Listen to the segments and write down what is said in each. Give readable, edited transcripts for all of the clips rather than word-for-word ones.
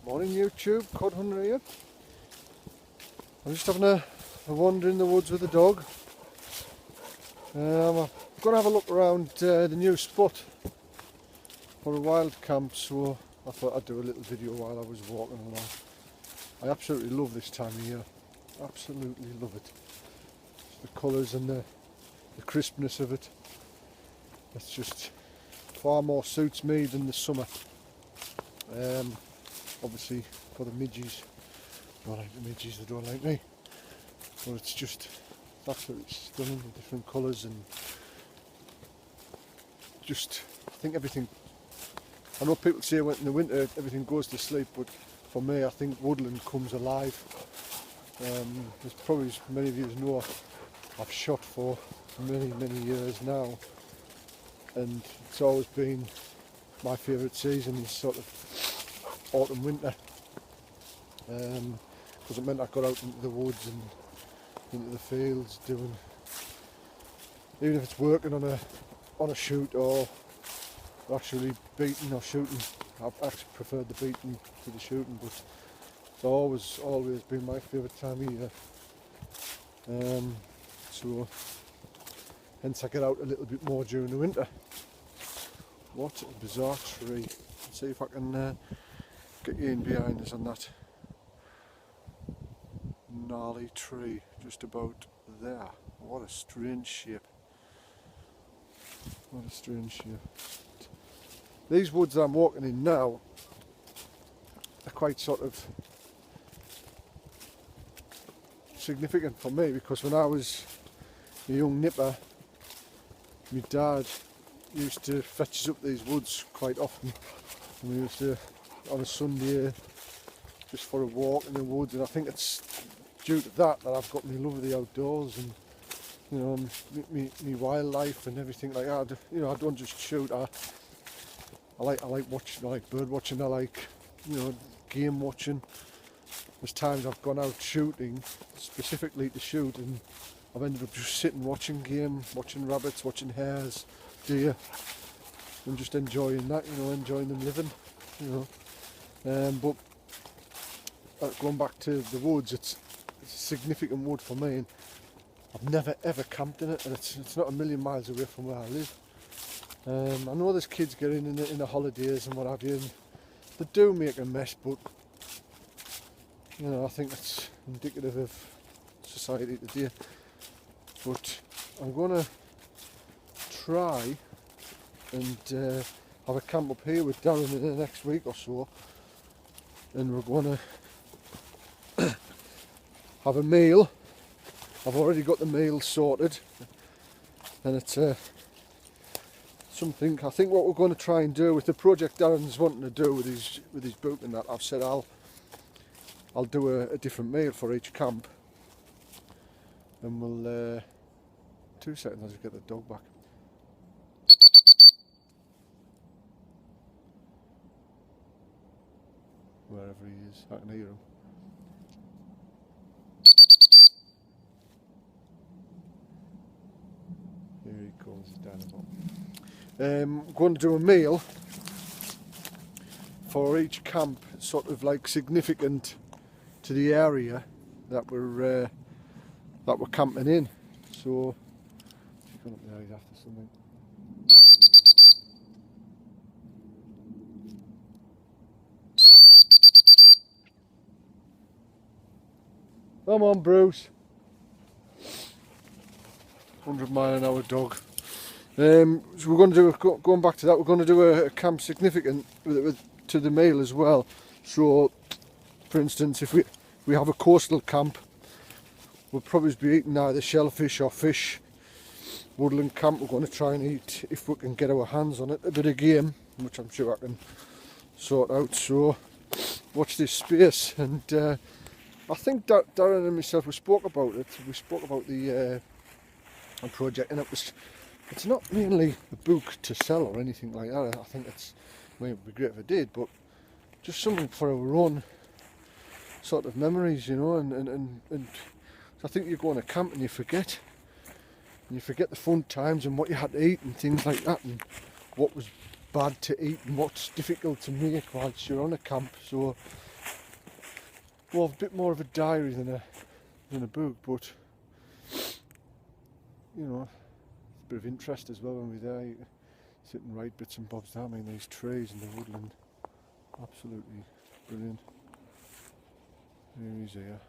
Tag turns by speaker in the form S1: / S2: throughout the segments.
S1: Morning YouTube, Cod Hunter here. I'm just having a wander in the woods with the dog. I'm going to have a look around the new spot for a wild camp, so I thought I'd do a little video while I was walking along. I absolutely love this time of year, absolutely love it. Just the colours and the crispness of it. It's just far more suits me than the summer. Obviously for the midges, I don't like the midges, they don't like me, but it's just absolutely stunning, the different colours, and just I think everything, I know people say in the winter everything goes to sleep, but for me I think woodland comes alive. As probably as many of you know, I've shot for many years now, and it's always been my favourite season is sort of autumn winter, because it meant I got out into the woods and into the fields doing, even if it's working on a shoot or actually beating or shooting. I've actually preferred the beating to the shooting, but it's always been my favourite time of year. So hence I get out a little bit more during the winter. What a bizarre tree. Let's see if I can get you in behind us on that gnarly tree just about there. What a strange shape. What a strange shape. These woods that I'm walking in now are quite sort of significant for me, because when I was a young nipper, my dad used to fetch us up these woods quite often, and we used to on a Sunday just for a walk in the woods, and I think it's due to that I've got my love of the outdoors, and you know, me wildlife and everything like that. You know, I don't just shoot. I like watching. I like bird watching. I like, you know, game watching. There's times I've gone out shooting specifically to shoot, and I've ended up just sitting watching game, watching rabbits, watching hares, deer, and just enjoying that. You know, enjoying them living. You know. But going back to the woods, it's a significant wood for me, and I've never ever camped in it, and it's not a million miles away from where I live. I know there's kids get in the holidays and what have you, and they do make a mess, but you know, I think it's indicative of society today. But I'm going to try and have a camp up here with Darren in the next week or so, and we're going to have a meal. I've already got the meal sorted, and it's something I think what we're going to try and do with the project Darren's wanting to do with his book and that. I've said I'll do a different meal for each camp, and we'll 2 seconds, I'll just get the dog back. Wherever he is, I can hear him. Here he comes down the bottom. I'm going to do a meal for each camp, sort of like significant to the area that we're camping in. So, he's gone up there, he's after something. Come on, Bruce. 100-mile-an-hour dog. So we're going to do, going back to that, we're going to do a camp significant to the meal as well. So, for instance, if we have a coastal camp, we'll probably be eating either shellfish or fish. Woodland camp, we're going to try and eat, if we can get our hands on it, a bit of game, which I'm sure I can sort out. So, watch this space, and I think Darren and myself, we spoke about it. We spoke about the project, and it's not mainly a book to sell or anything like that. I think it would be great if it did, but just something for our own sort of memories, you know. And I think you go on a camp and you forget the fun times and what you had to eat and things like that, and what was bad to eat and what's difficult to make whilst you're on a camp. So a bit more of a diary than a book, but you know, it's a bit of interest as well when we're there. You sit and write bits and bobs down. I mean, these trees in the woodland, absolutely brilliant. Here he's here.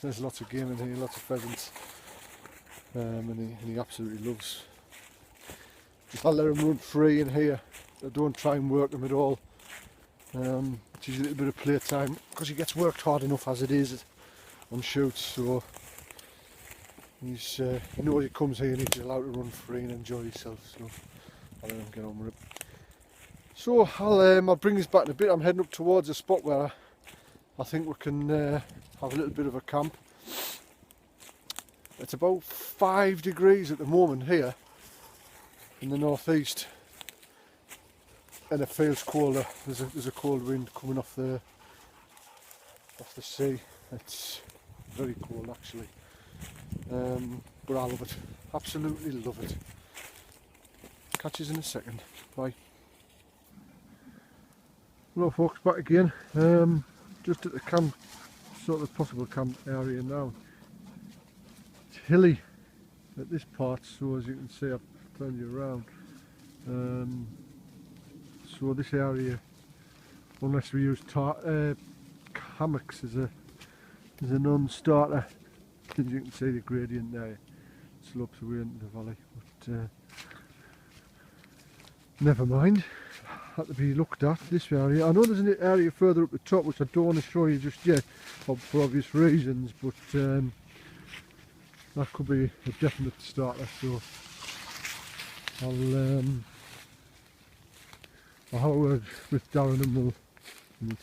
S1: There's lots of game in here, lots of pheasants, and he absolutely loves. I let him run free in here. I don't try and work him at all. It's usually a little bit of playtime because he gets worked hard enough as it is on shoots. So he knows he comes here and he's allowed to run free and enjoy himself. So I'll let him get on with it. So I'll bring this back in a bit. I'm heading up towards a spot where I think we can have a little bit of a camp. It's about 5 degrees at the moment here in the northeast, and it feels colder. There's a cold wind coming off the sea. It's very cold actually, but I love it. Absolutely love it. Catch us in a second. Bye. Hello folks, back again. Just at the camp, sort of possible camp area now. It's hilly at this part, so as you can see, I've turned you around. So this area, unless we use hammocks as a non-starter, as you can see the gradient there slopes away into the valley. But never mind. Had to be looked at, this area. I know there's an area further up the top which I don't want to show you just yet for obvious reasons, but that could be a definite starter. So I'll have a word with Darren and we'll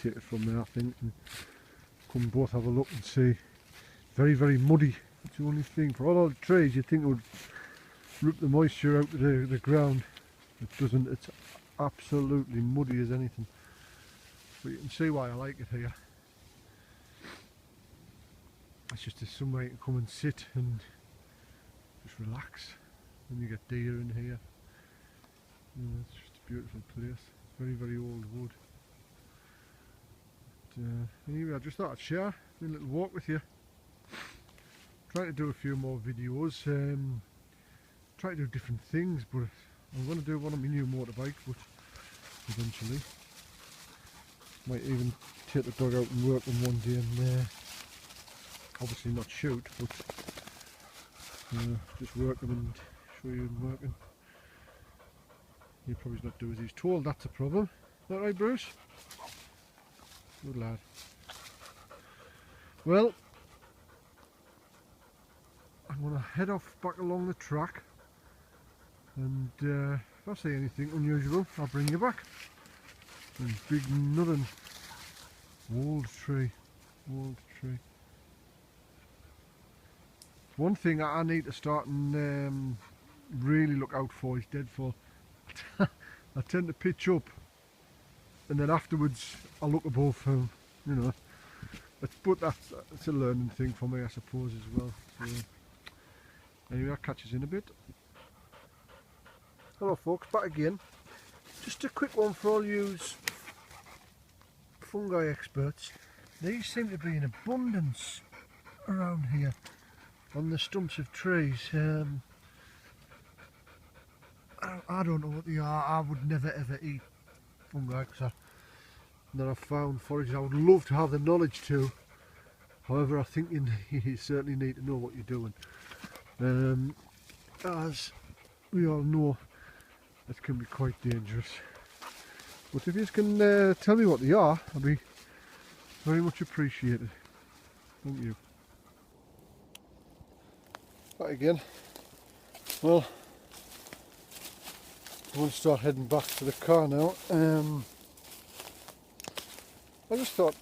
S1: take it from there, I think, and come both have a look and see. Very, very muddy. That's the only thing. For all the trees you'd think it would rip the moisture out of the ground. It doesn't. It's absolutely muddy as anything, but you can see why I like it here. It's just somewhere you can come and sit and just relax, and you get deer in here. It's just a beautiful place. Very, very old wood. But, anyway, I just thought I'd share a little walk with you. Trying to do a few more videos, try to do different things, but I'm going to do one on my new motorbike, but eventually might even take the dog out and work on one day and obviously not shoot, but just work them and show you him working. He'll probably not do as he's told, that's a problem. Is that right, Bruce? Good lad. Well, I'm going to head off back along the track, and if I see anything unusual I'll bring you back. And big northern walled tree. One thing I need to start and really look out for is deadfall. I tend to pitch up and then afterwards I look above, you know. But that's a learning thing for me, I suppose, as well. So, anyway, I'll catch us in a bit. Hello folks, back again. Just a quick one for all you fungi experts. These seem to be in abundance around here on the stumps of trees. I don't know what they are. I would never ever eat fungi that I've found forage. I would love to have the knowledge to. However, I think you certainly need to know what you're doing. As we all know, it can be quite dangerous. But if you can tell me what they are, I'd be very much appreciated. Thank you. Back again. Well, I want to start heading back to the car now. I just thought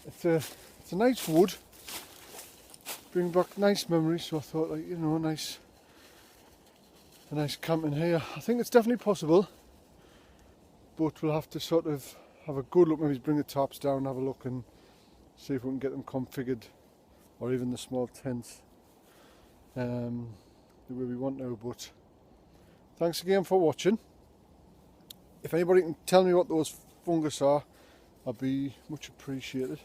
S1: it's a nice wood, bring back nice memories. So I thought, like, you know, a nice camp in here. I think it's definitely possible, but we'll have to sort of have a good look. Maybe bring the tarps down and have a look and see if we can get them configured, or even the small tents, the way we want to. But thanks again for watching. If anybody can tell me what those fungus are, I'd be much appreciated.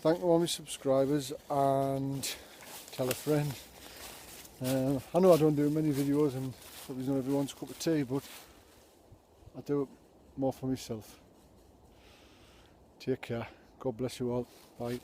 S1: Thank all my subscribers and tell a friend. I know I don't do many videos and probably not everyone's cup of tea, but I do it more for myself. Take care. God bless you all. Bye.